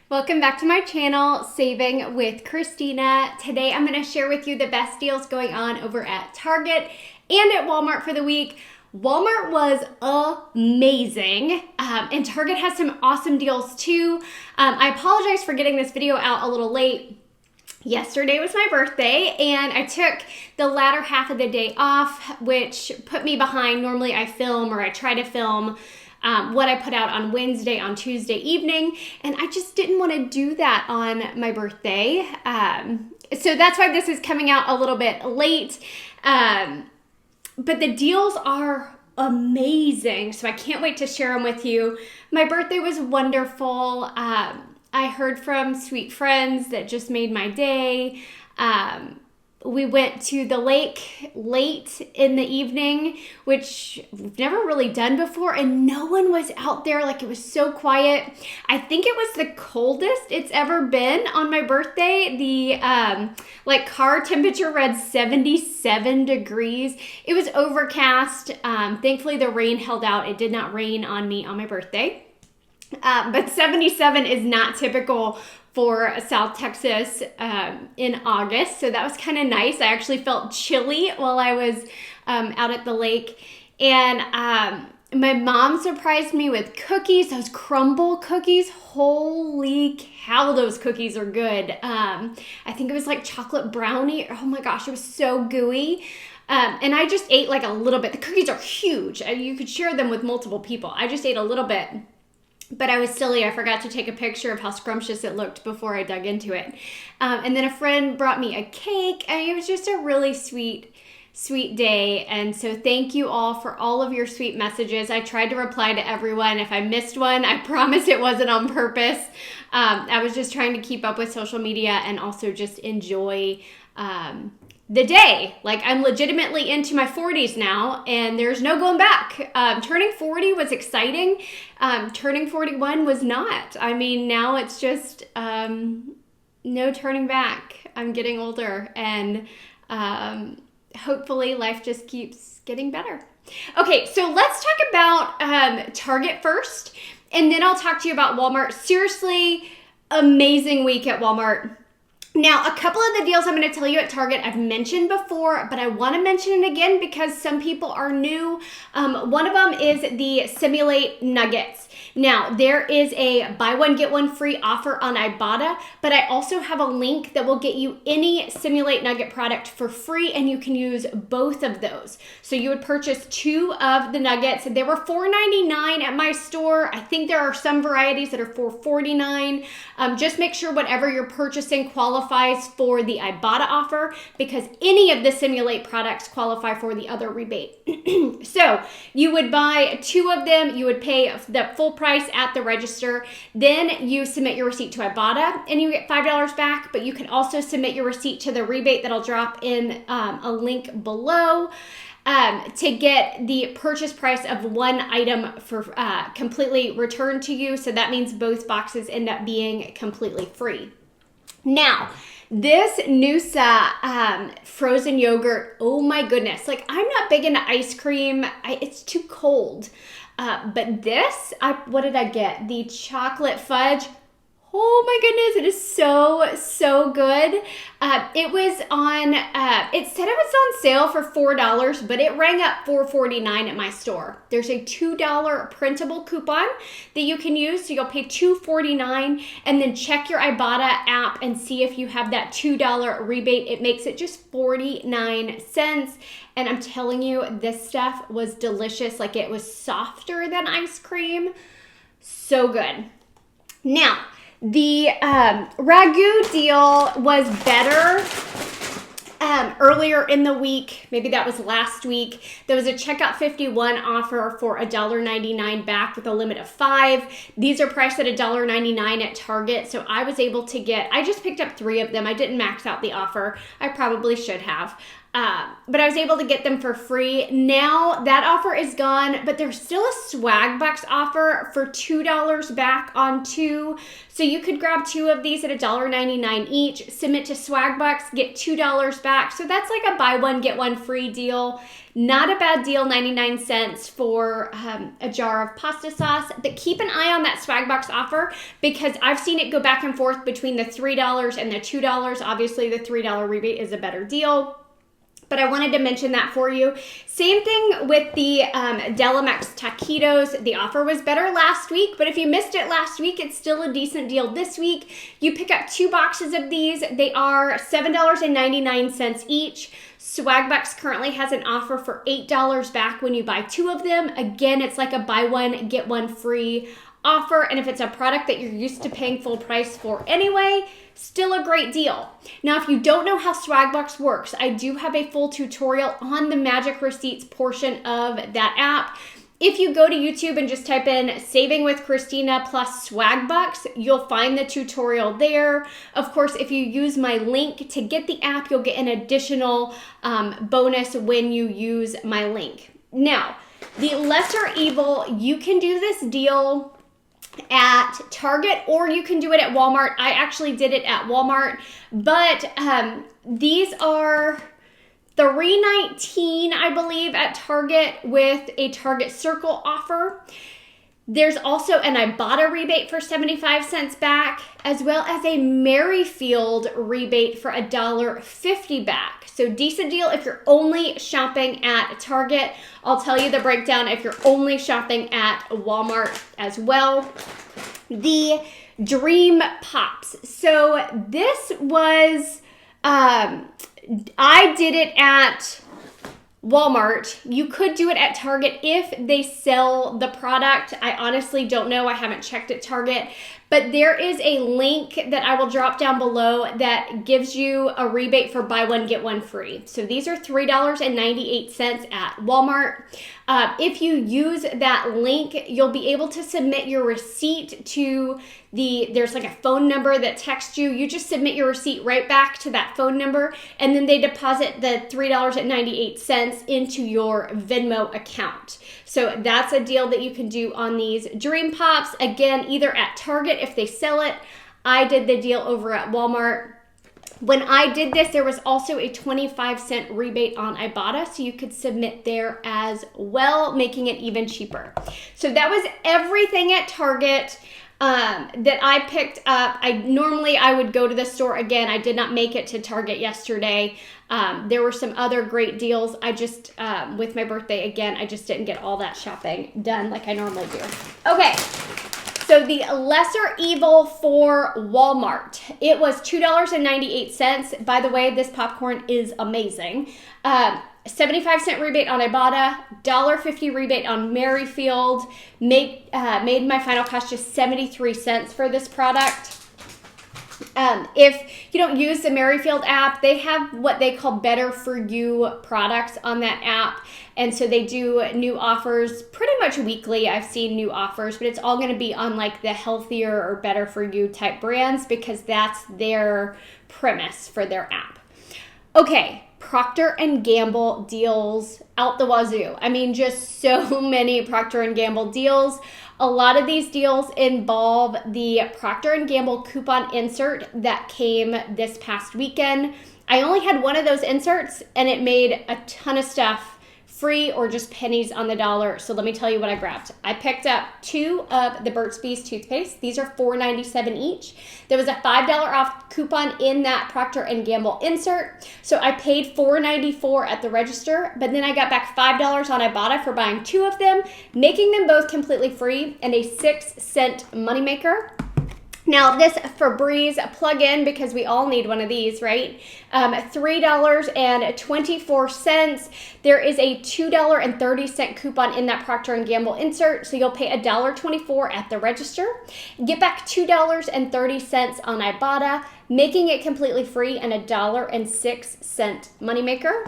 Welcome back to my channel, Saving with Christina. Today I'm going to share with you the best deals going on over at Target and at Walmart for the week. Walmart was amazing, and Target has some awesome deals too. I apologize for getting this video out a little late. Yesterday was my birthday, and I took the latter half of the day off, which put me behind. Normally I film, or I try to film what I put out on Wednesday, on Tuesday evening, and I just didn't want to do that on my birthday. So that's why this is coming out a little bit late. But the deals are amazing, so I can't wait to share them with you. My birthday was wonderful. I heard from sweet friends that just made my day. We went to the lake late in the evening, which we've never really done before, and no one was out there. Like, it was so quiet. I think it was the coldest it's ever been on my birthday. The car temperature read 77 degrees. It was overcast. Thankfully, the rain held out. It did not rain on me on my birthday. But 77 is not typical for South Texas in August, so that was kind of nice. I actually felt chilly while I was out at the lake, and my mom surprised me with cookies, those crumble cookies. Holy cow, those cookies are good. I think it was like chocolate brownie. Oh my gosh, it was so gooey. And I just ate like a little bit. The cookies are huge. You could share them with multiple people. I just ate a little bit. But I was silly. I forgot to take a picture of how scrumptious it looked before I dug into it. And then a friend brought me a cake. And it was just a really sweet day. And so thank you all for all of your sweet messages. I tried to reply to everyone. If I missed one, I promise it wasn't on purpose. I was just trying to keep up with social media and also just enjoy the day. Like, I'm legitimately into my 40s now, and there's no going back. Turning 40 was exciting. Turning 41 was not. I mean, now it's just no turning back. I'm getting older, and hopefully life just keeps getting better. Okay, so let's talk about Target first, and then I'll talk to you about Walmart. Seriously, amazing week at Walmart. Now, a couple of the deals I'm going to tell you at Target I've mentioned before, but I want to mention it again because some people are new. One of them is the Simulate Nuggets. Now, there is a buy one, get one free offer on Ibotta, but I also have a link that will get you any Simulate Nugget product for free, and you can use both of those. So you would purchase 2 of the nuggets. They were $4.99 at my store. I think there are some varieties that are $4.49. Just make sure whatever you're purchasing qualifies for the Ibotta offer, because any of the Simulate products qualify for the other rebate. So you would buy 2 of them. You would pay the full price at the register. Then you submit your receipt to Ibotta and you get $5 back, but you can also submit your receipt to the rebate that I'll drop in a link below to get the purchase price of one item for completely returned to you. So that means both boxes end up being completely free. Now, this Noosa frozen yogurt, oh my goodness. Like, I'm not big into ice cream. It's too cold. But this, what did I get? The chocolate fudge. Oh my goodness, it is so good. It was on, it said it was on sale for $4, but it rang up $4.49 at my store. There's a $2 printable coupon that you can use, so you'll pay $2.49, and then check your Ibotta app and see if you have that $2 rebate. It makes it just 49 cents. And I'm telling you, this stuff was delicious. Like, it was softer than ice cream. So good. Now, the Ragu deal was better earlier in the week. Maybe that was last week. There was a Checkout 51 offer for $1.99 back with a limit of 5. These are priced at $1.99 at Target. So I was able to I just picked up 3 of them. I didn't max out the offer. I probably should have. But I was able to get them for free. Now that offer is gone, but there's still a swag box offer for $2 back on 2. So you could grab 2 of these at $1.99 each, submit to swag box, get $2 back. So that's like a buy one, get one free deal. Not a bad deal, 99 cents for a jar of pasta sauce. But keep an eye on that swag box offer because I've seen it go back and forth between the $3 and the $2. Obviously, the $3 rebate is a better deal. But I wanted to mention that for you. Same thing with the Delamax taquitos. The offer was better last week, but if you missed it last week, it's still a decent deal this week. You pick up 2 boxes of these. They are $7.99 each. Swagbucks currently has an offer for $8 back when you buy 2 of them. Again, it's like a buy one, get one free offer. And if it's a product that you're used to paying full price for anyway, still a great deal. Now, if you don't know how Swagbucks works, I do have a full tutorial on the Magic Receipts portion of that app. If you go to YouTube and just type in Saving with Christina plus Swagbucks, you'll find the tutorial there. Of course, if you use my link to get the app, you'll get an additional bonus when you use my link. Now, the lesser evil, you can do this deal at Target or you can do it at Walmart. I actually did it at Walmart, but these are $3.19, I believe, at Target with a Target Circle offer. There's also an Ibotta rebate for 75 cents back, as well as a Merrifield rebate for $1.50 back. So decent deal if you're only shopping at Target. I'll tell you the breakdown if you're only shopping at Walmart as well. The Dream Pops. So this was, I did it at Walmart. You could do it at Target if they sell the product. I honestly don't know. I haven't checked at Target. But there is a link that I will drop down below that gives you a rebate for buy one, get one free. So these are $3.98 at Walmart. If you use that link, you'll be able to submit your receipt to there's like a phone number that texts you. You just submit your receipt right back to that phone number, and then they deposit the $3.98 into your Venmo account. So that's a deal that you can do on these Dream Pops. Again, either at Target if they sell it. I did the deal over at Walmart. When I did this, there was also a 25-cent rebate on Ibotta, so you could submit there as well, making it even cheaper. So that was everything at Target that I picked up. I would go to the store again. I did not make it to Target yesterday. There were some other great deals. I just, with my birthday again, I just didn't get all that shopping done like I normally do. Okay. So the lesser evil for Walmart, it was $2.98. By the way, this popcorn is amazing. 75-cent rebate on Ibotta, $1.50 rebate on Merrifield, made my final cost just 73 cents for this product. If you don't use the Merrifield app, they have what they call better for you products on that app. And so they do new offers pretty much weekly. I've seen new offers, but it's all going to be on like the healthier or better for you type brands because that's their premise for their app. Okay, Procter & Gamble deals out the wazoo. I mean, just so many Procter & Gamble deals. A lot of these deals involve the Procter & Gamble coupon insert that came this past weekend. I only had one of those inserts and it made a ton of stuff free or just pennies on the dollar. So let me tell you what I grabbed. I picked up 2 of the Burt's Bees toothpaste. These are $4.97 each. There was a $5 off coupon in that Procter & Gamble insert. So I paid $4.94 at the register, but then I got back $5 on Ibotta for buying 2 of them, making them both completely free and a 6-cent moneymaker. Now this Febreze plug-in, because we all need one of these, right? $3.24. There is a $2.30 coupon in that Procter & Gamble insert, so you'll pay $1.24 at the register. Get back $2.30 on Ibotta, making it completely free and a $1.06 moneymaker.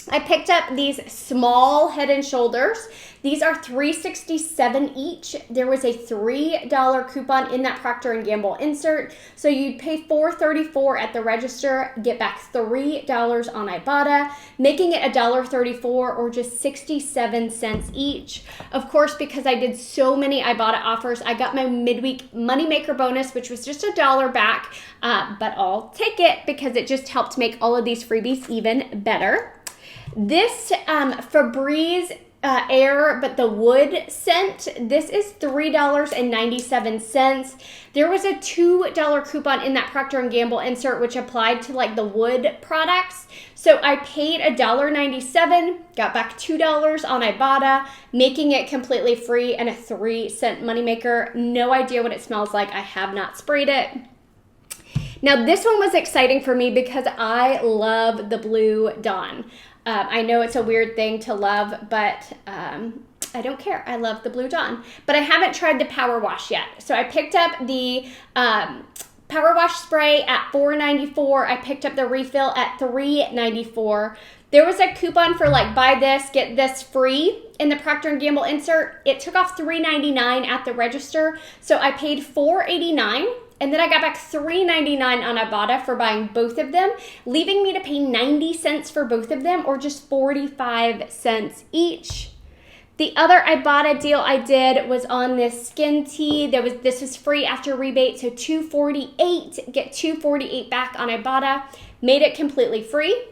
I picked up these small Head and Shoulders. These are $3.67 each. There was a $3 coupon in that Procter & Gamble insert. So you'd pay $4.34 at the register, get back $3 on Ibotta, making it $1.34 or just 67 cents each. Of course, because I did so many Ibotta offers, I got my midweek moneymaker bonus, which was just $1 back, but I'll take it because it just helped make all of these freebies even better. This Febreze Air, but the wood scent, this is $3.97. There was a $2 coupon in that Procter & Gamble insert, which applied to like the wood products. So I paid $1.97, got back $2 on Ibotta, making it completely free and a 3-cent moneymaker. No idea what it smells like. I have not sprayed it. Now this one was exciting for me because I love the Blue Dawn. I know it's a weird thing to love, but I don't care. I love the Blue Dawn. But I haven't tried the Power Wash yet. So I picked up the Power Wash spray at $4.94. I picked up the refill at $3.94. There was a coupon for like buy this, get this free in the Procter & Gamble insert. It took off $3.99 at the register. So I paid $4.89. And then I got back $3.99 on Ibotta for buying both of them, leaving me to pay 90 cents for both of them, or just 45 cents each. The other Ibotta deal I did was on this skin tea. This was free after rebate, so $2.48, get $2.48 back on Ibotta. Made it completely free.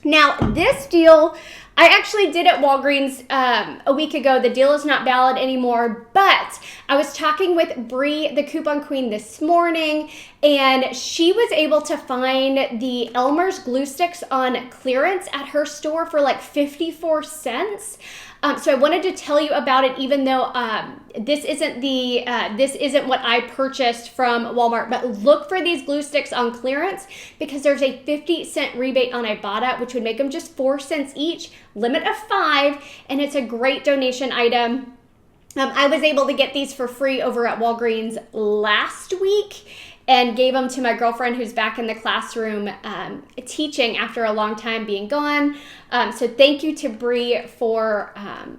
Now, this deal, I actually did at Walgreens a week ago. The deal is not valid anymore, but I was talking with Bree, the coupon queen, this morning, and she was able to find the Elmer's glue sticks on clearance at her store for like 54 cents. So I wanted to tell you about it, even though this isn't what I purchased from Walmart. But look for these glue sticks on clearance because there's a 50-cent rebate on Ibotta, which would make them just 4 cents each, limit of 5, and it's a great donation item. I was able to get these for free over at Walgreens last week and gave them to my girlfriend who's back in the classroom teaching after a long time being gone. So thank you to Bree for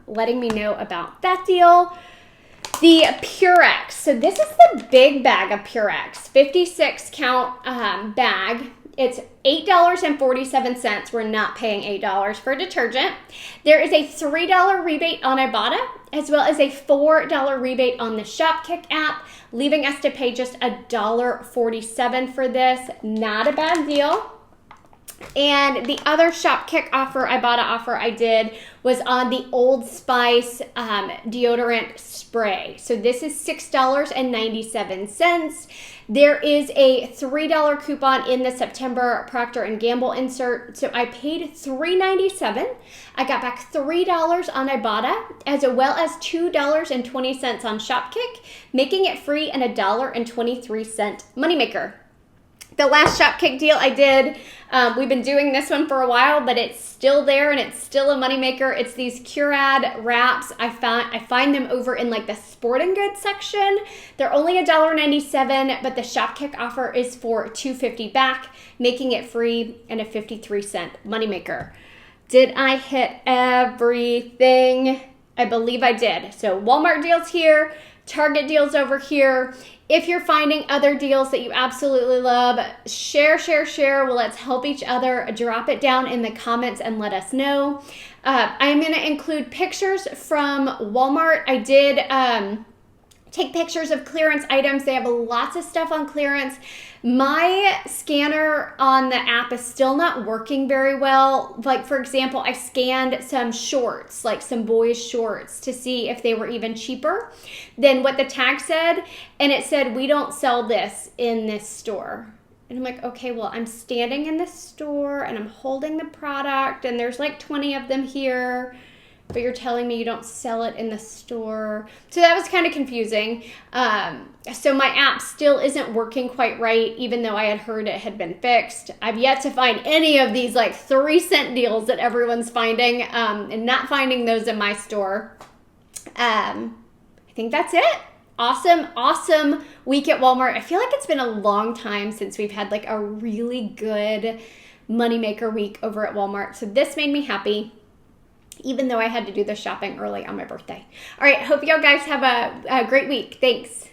letting me know about that deal. The Purex. So this is the big bag of Purex, 56 count bag. It's $8.47. We're not paying $8 for detergent. There is a $3 rebate on Ibotta, as well as a $4 rebate on the Shopkick app, leaving us to pay just $1.47 for this. Not a bad deal. And the other Shopkick offer, Ibotta offer I did was on the Old Spice deodorant spray. So this is $6.97. There is a $3 coupon in the September Procter & Gamble insert. So I paid $3.97. I got back $3 on Ibotta, as well as $2.20 on Shopkick, making it free and $1.23 moneymaker. The last Shopkick deal I did, we've been doing this one for a while, but it's still there and it's still a moneymaker. It's these Curad wraps. I find them over in like the sporting goods section. They're only $1.97, but the Shopkick offer is for $2.50 back, making it free and a 53-cent moneymaker. Did I hit everything? I believe I did. So Walmart deals here, Target deals over here. If you're finding other deals that you absolutely love, share. Well, let's help each other. Drop it down in the comments and let us know. I'm going to include pictures from Walmart. I did take pictures of clearance items. They have lots of stuff on clearance. My scanner on the app is still not working very well. Like, for example, I scanned some shorts, like some boys' shorts, to see if they were even cheaper than what the tag said. And it said, we don't sell this in this store. And I'm like, okay, well, I'm standing in this store and I'm holding the product and there's like 20 of them here, but you're telling me you don't sell it in the store. So that was kind of confusing. So my app still isn't working quite right, even though I had heard it had been fixed. I've yet to find any of these like 3-cent deals that everyone's finding, and not finding those in my store. I think that's it. Awesome week at Walmart. I feel like it's been a long time since we've had like a really good moneymaker week over at Walmart. So this made me happy, even though I had to do the shopping early on my birthday. All right, hope y'all guys have a great week. Thanks.